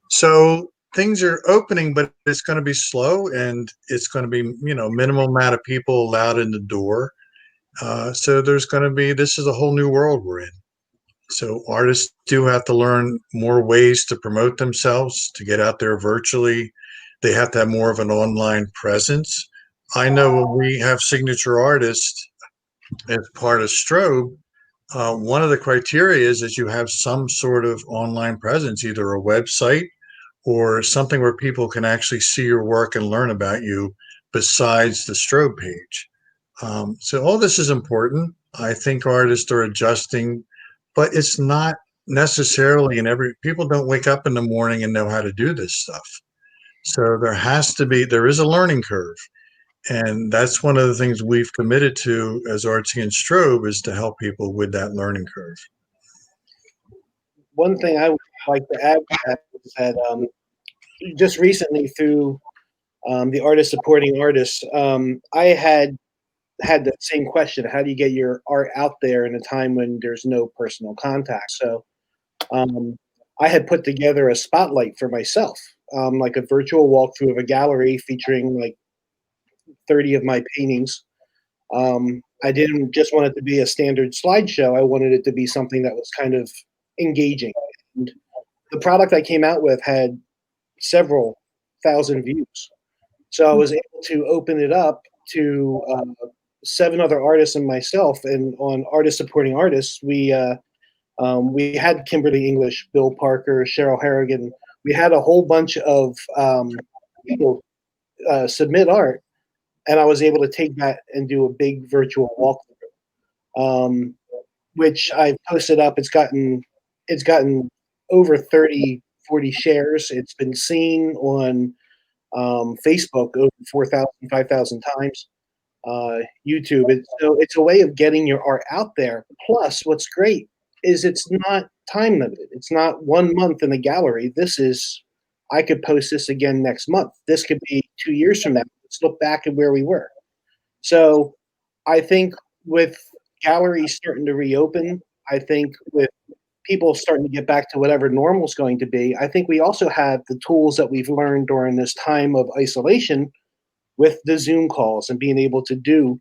So things are opening, but it's going to be slow, and it's going to be, minimal amount of people allowed in the door. So there's going to be, this is a whole new world we're in. So artists do have to learn more ways to promote themselves, to get out there virtually. They have to have more of an online presence. I know when we have signature artists as part of Strobe, one of the criteria is that you have some sort of online presence, either a website or something where people can actually see your work and learn about you besides the Strobe page. So all this is important. I think artists are adjusting, but it's not necessarily people don't wake up in the morning and know how to do this stuff. So there is a learning curve. And that's one of the things we've committed to as ArtC and Strobe, is to help people with that learning curve. One thing I would like to add to that is that just recently through the Artist Supporting Artists, I had the same question: how do you get your art out there in a time when there's no personal contact? So I had put together a spotlight for myself, like a virtual walkthrough of a gallery featuring like 30 of my paintings. I didn't just want it to be a standard slideshow. I wanted it to be something that was kind of engaging. And the product I came out with had several thousand views. So I was able to open it up to 7 other artists and myself. And on Artist Supporting Artists, we had Kimberly English, Bill Parker, Cheryl Harrigan. We had a whole bunch of people submit art, and I was able to take that and do a big virtual walkthrough, which I posted up. It's gotten over 30, 40 shares. It's been seen on Facebook over 4,000, 5,000 times. YouTube. It's a way of getting your art out there. Plus, what's great is it's not time limited. It's not 1 month in the gallery. I could post this again next month. This could be 2 years from now. Let's look back at where we were. So I think with galleries starting to reopen, I think with people starting to get back to whatever normal is going to be, I think we also have the tools that we've learned during this time of isolation with the Zoom calls and being able to do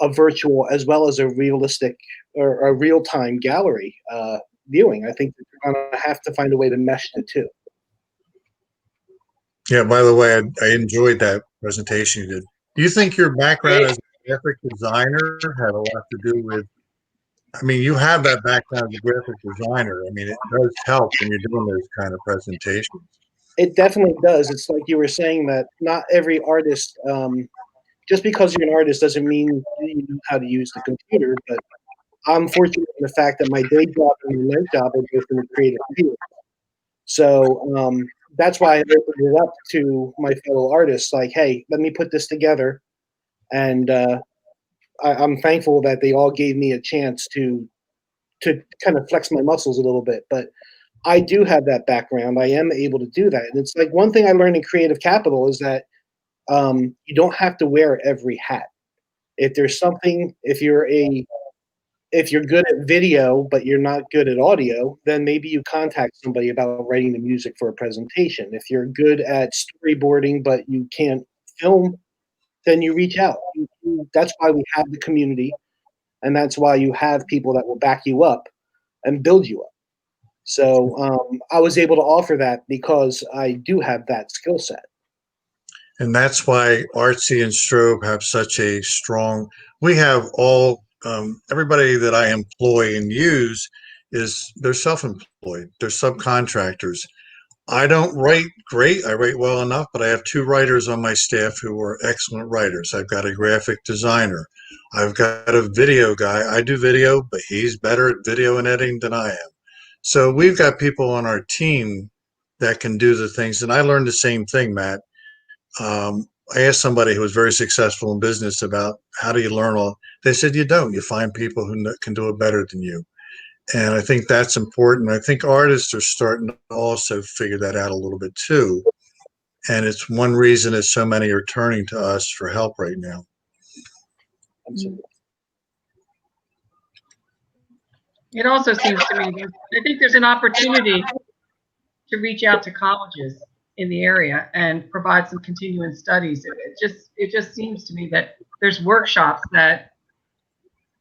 a virtual as well as a realistic or a real-time gallery viewing. I think that we're going to have to find a way to mesh the two. Yeah, by the way, I enjoyed that presentation you did. Do you think your background as a graphic designer had a lot to do with, I mean, you have that background as a graphic designer. I mean, it does help when you're doing those kind of presentations. It definitely does. It's like you were saying that not every artist, just because you're an artist doesn't mean you know how to use the computer, but I'm fortunate in the fact that my day job and my night job are both in the creative field. So that's why I opened it up to my fellow artists, like, hey, let me put this together. And I'm thankful that they all gave me a chance to kind of flex my muscles a little bit. But I do have that background. I am able to do that. And it's like one thing I learned in Creative Capital is that you don't have to wear every hat. If there's something, if you're good at video but you're not good at audio, then maybe you contact somebody about writing the music for a presentation. If you're good at storyboarding but you can't film, then you reach out. That's why we have the community, and that's why you have people that will back you up and build you up. So I was able to offer that because I do have that skill set. And that's why ArtC and Strobe have such a strong, we have all, everybody that I employ and use they're self-employed, they're subcontractors. I don't write great, I write well enough, but I have 2 writers on my staff who are excellent writers. I've got a graphic designer. I've got a video guy. I do video, but he's better at video and editing than I am. So we've got people on our team that can do the things. And I learned the same thing, Matt. I asked somebody who was very successful in business about how do you learn all. They said you don't. You find people who can do it better than you. And I think that's important. I think artists are starting to also figure that out a little bit too. And it's one reason that so many are turning to us for help right now. Absolutely. It also seems to me, I think there's an opportunity to reach out to colleges in the area and provide some continuing studies. It just seems to me that there's workshops that,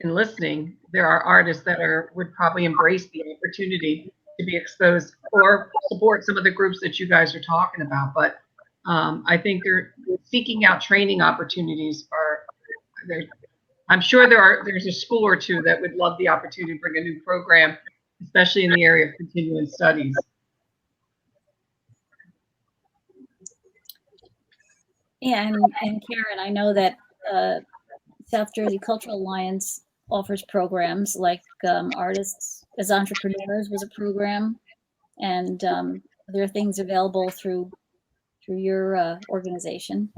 in listening, there are artists that would probably embrace the opportunity to be exposed or support some of the groups that you guys are talking about. But I think they're seeking out training opportunities. I'm sure there's a school or two that would love the opportunity to bring a new program, especially in the area of continuing studies. Yeah, and Karen, I know that South Jersey Cultural Alliance offers programs like Artists as Entrepreneurs was a program, and there are things available through your organization.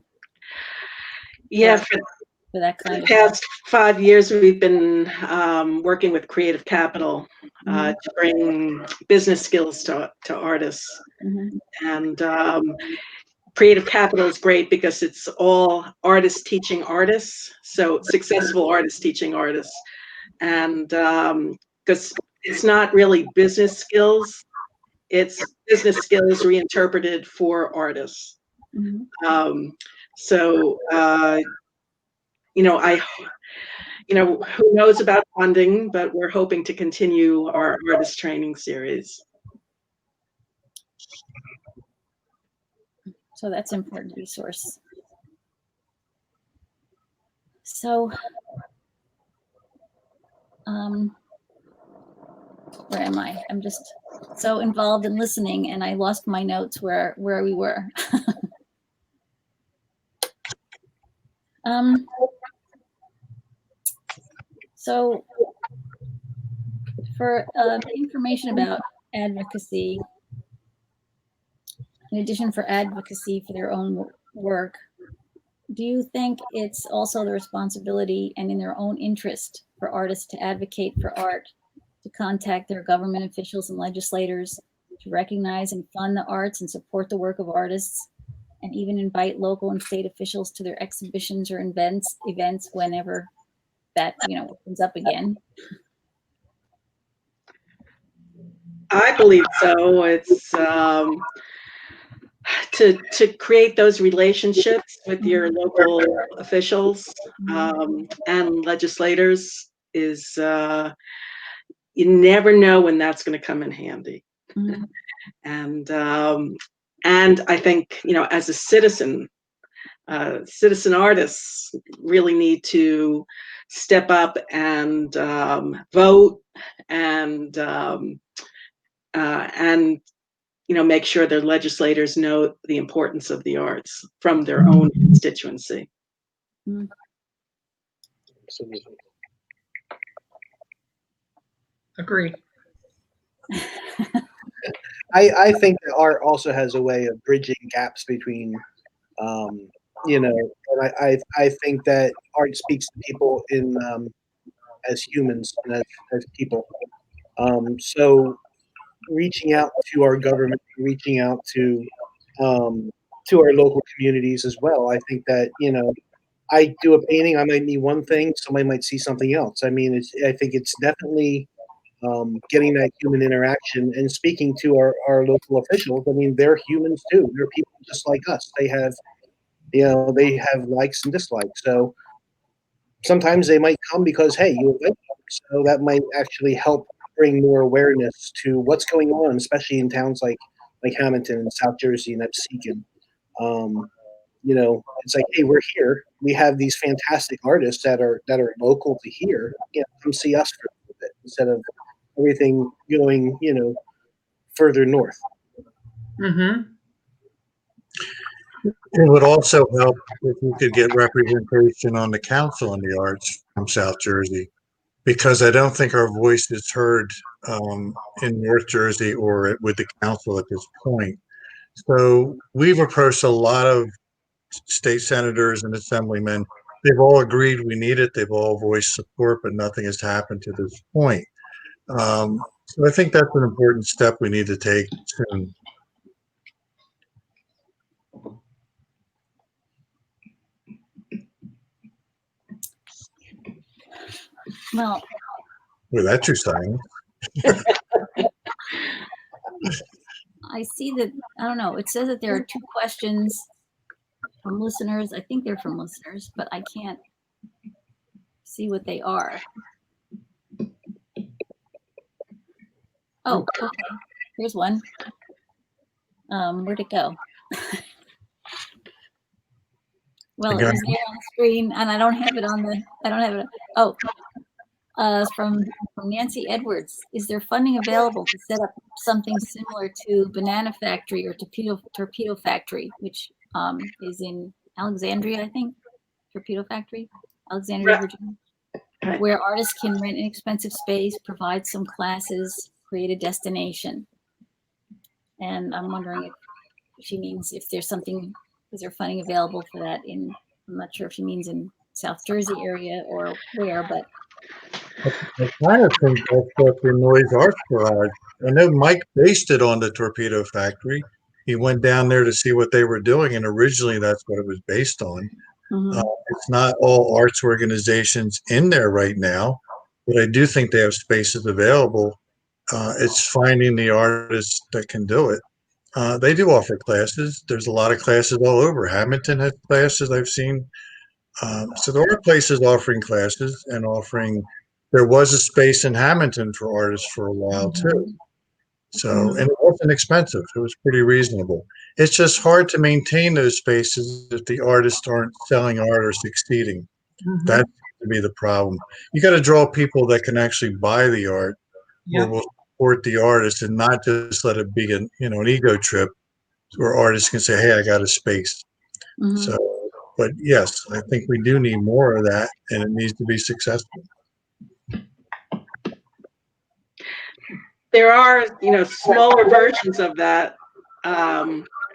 Yeah, for that kind the past 5 years, we've been working with Creative Capital to bring business skills to artists. And Creative Capital is great because it's all artists teaching artists, so successful artists teaching artists. And because it's not really business skills, it's business skills reinterpreted for artists. So who knows about funding, but we're hoping to continue our artist training series. So that's an important resource. So, where am I? I'm just so involved in listening, and I lost my notes where we were. So for information about advocacy, in addition for advocacy for their own work, do you think it's also the responsibility and in their own interest for artists to advocate for art, to contact their government officials and legislators, to recognize and fund the arts and support the work of artists, and even invite local and state officials to their exhibitions or events whenever that, opens up again? I believe so. It's to create those relationships with your local officials and legislators is you never know when that's going to come in handy. Mhm. And I think, as a citizen artists really need to step up and vote and make sure their legislators know the importance of the arts from their own constituency. Absolutely. Agree. I think that art also has a way of bridging gaps between, and I think that art speaks to people in as humans and as people. So reaching out to our government, reaching out to our local communities as well. I think that I do a painting, I might need one thing, somebody might see something else. I mean, I think it's definitely getting that human interaction and speaking to our local officials. I mean, they're humans too. They're people just like us. They have, they have likes and dislikes. So sometimes they might come because, hey, you invite them. So that might actually help bring more awareness to what's going on, especially in towns like Hammonton and South Jersey and Absecon. It's like, hey, we're here. We have these fantastic artists that are local to here. Come see us for a little bit instead of everything going, further north. Mm-hmm. It would also help if we could get representation on the Council on the Arts from South Jersey, because I don't think our voice is heard in North Jersey or with the council at this point. So we've approached a lot of state senators and assemblymen. They've all agreed we need it. They've all voiced support, but nothing has happened to this point. So I think that's an important step we need to take soon. Well, Well, that's your sign. I see that, I don't know, it says that there are 2 questions from listeners. I think they're from listeners, but I can't see what they are. Oh, okay. Here's one. Where'd it go? Well, it was there on the screen, and I don't have it on the. I don't have it. Oh, from Nancy Edwards. Is there funding available to set up something similar to Banana Factory or Torpedo Factory, which is in Alexandria, I think. Torpedo Factory, Alexandria, Virginia, where artists can rent inexpensive space, provide some classes, create a destination. And I'm wondering if she means if there's something, is there funding available for that I'm not sure if she means in South Jersey area or where, but. I kind of think that's what the Noise Arts Garage. I know Mike based it on the Torpedo Factory. He went down there to see what they were doing, and originally that's what it was based on. Mm-hmm. It's not all arts organizations in there right now, but I do think they have spaces available. It's finding the artists that can do it. They do offer classes. There's a lot of classes all over. Hammonton has classes I've seen. So there are places offering classes and offering. There was a space in Hammonton for artists for a while too. So, and it wasn't expensive. It was pretty reasonable. It's just hard to maintain those spaces if the artists aren't selling art or succeeding. Mhm. That seems to be the problem. You got to draw people that can actually buy the art, or Yep. will support the artist, and not just let it be an ego trip where artists can say, "Hey, I got a space." Mhm. So, but yes, I think we do need more of that, and it needs to be successful. There are, smaller versions of that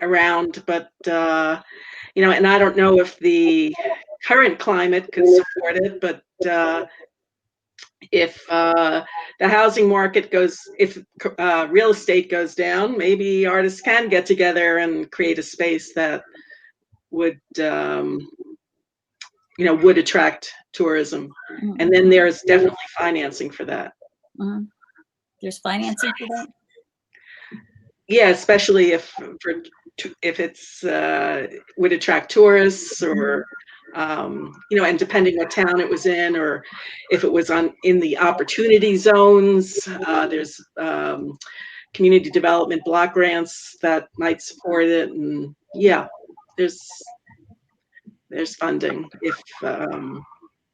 around, but and I don't know if the current climate could support it, but if the housing market if real estate goes down, maybe artists can get together and create a space that would, would attract tourism. And then there's definitely financing for that. Mhm. There's financing for that? Yeah, especially if it's would attract tourists, or and depending what town it was in, or if it was in the opportunity zones. There's community development block grants that might support it, and yeah, there's funding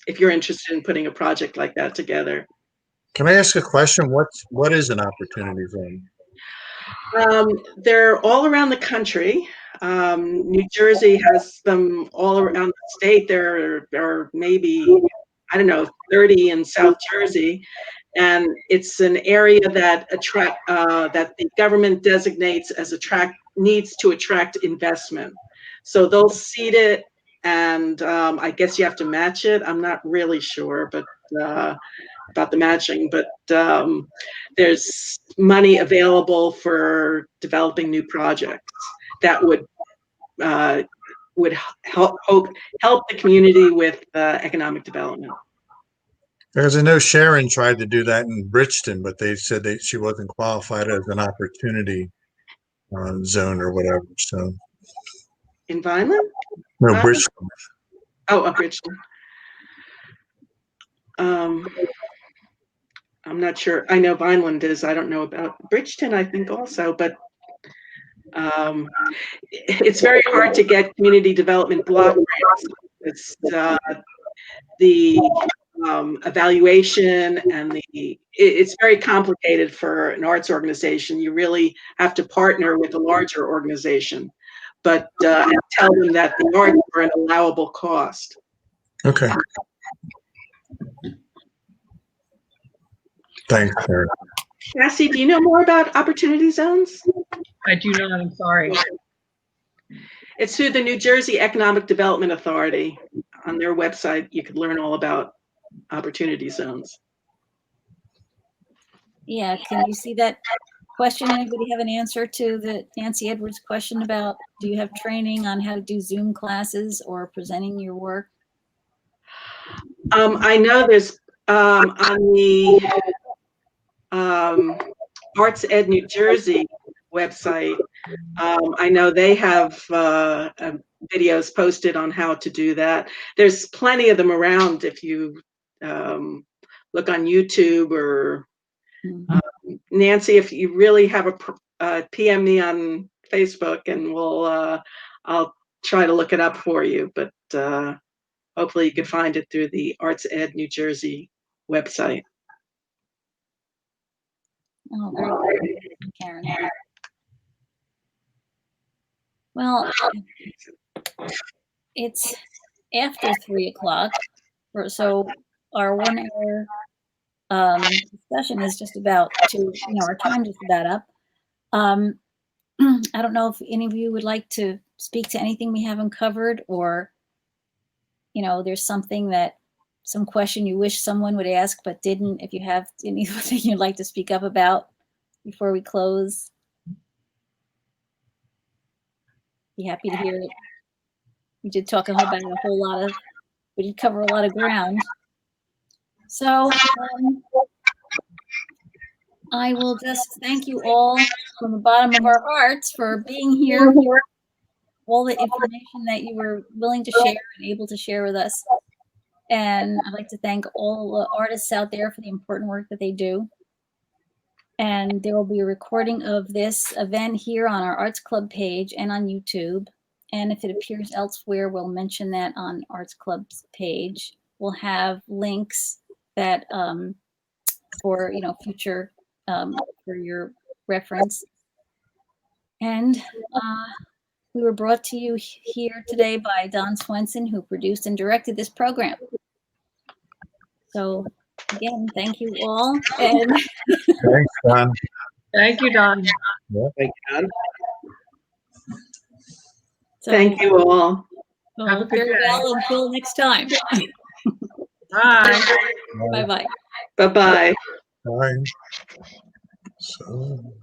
if you're interested in putting a project like that together. Can I ask a question? What is an opportunity zone? They're all around the country. New Jersey has them all around the state. There are maybe, I don't know, 30 in South Jersey, and it's an area that that the government designates as needs to attract investment. So they'll seed it, and I guess you have to match it. I'm not really sure, but about the matching, but there's money available for developing new projects that would help the community with economic development. Because I know Sharon tried to do that in Bridgeton, but they said she wasn't qualified as an opportunity zone or whatever. So In Vineland? no, Bridgeton. Oh, Bridgeton. I'm not sure. I know Vineland is. I don't know about Bridgeton, I think also, but it's very hard to get community development block grants. It's the evaluation and it's very complicated for an arts organization. You really have to partner with a larger organization, but and tell them that the arts are an allowable cost. Okay. Thanks, Sharon. Cassie, do you know more about opportunity zones? I do not. I'm sorry. It's through the New Jersey Economic Development Authority. On their website, you could learn all about opportunity zones. Yeah, can you see that question? Anybody have an answer to the Nancy Edwards question about, do you have training on how to do Zoom classes or presenting your work? I know there's on the Arts Ed New Jersey website, I know they have videos posted on how to do that. There's plenty of them around if you look on YouTube, or Nancy, if you really have a PM me on Facebook, and I'll try to look it up for you. But hopefully you can find it through the Arts Ed New Jersey website. Oh, very good, Karen. Well, it's after 3 o'clock, so our 1 hour discussion is just about to, our time just about up. I don't know if any of you would like to speak to anything we haven't covered, or, there's some question you wish someone would ask but didn't. If you have anything you'd like to speak up about before we close, be happy to hear it. We did talk about we did cover a lot of ground. So I will just thank you all from the bottom of our hearts for being here, all the information that you were willing to share and able to share with us. And I'd like to thank all the artists out there for the important work that they do. And there will be a recording of this event here on our Arts Club page and on YouTube. And if it appears elsewhere, we'll mention that on Arts Club's page. We'll have links that for future for your reference. And we were brought to you here today by Don Swenson, who produced and directed this program. So again, thank you all. And Thanks, Don. Thank you, Don. Thank you, Don. so, Thank you all. Have a good day. farewell until next time. Bye. Bye-bye. Bye-bye. Bye. So.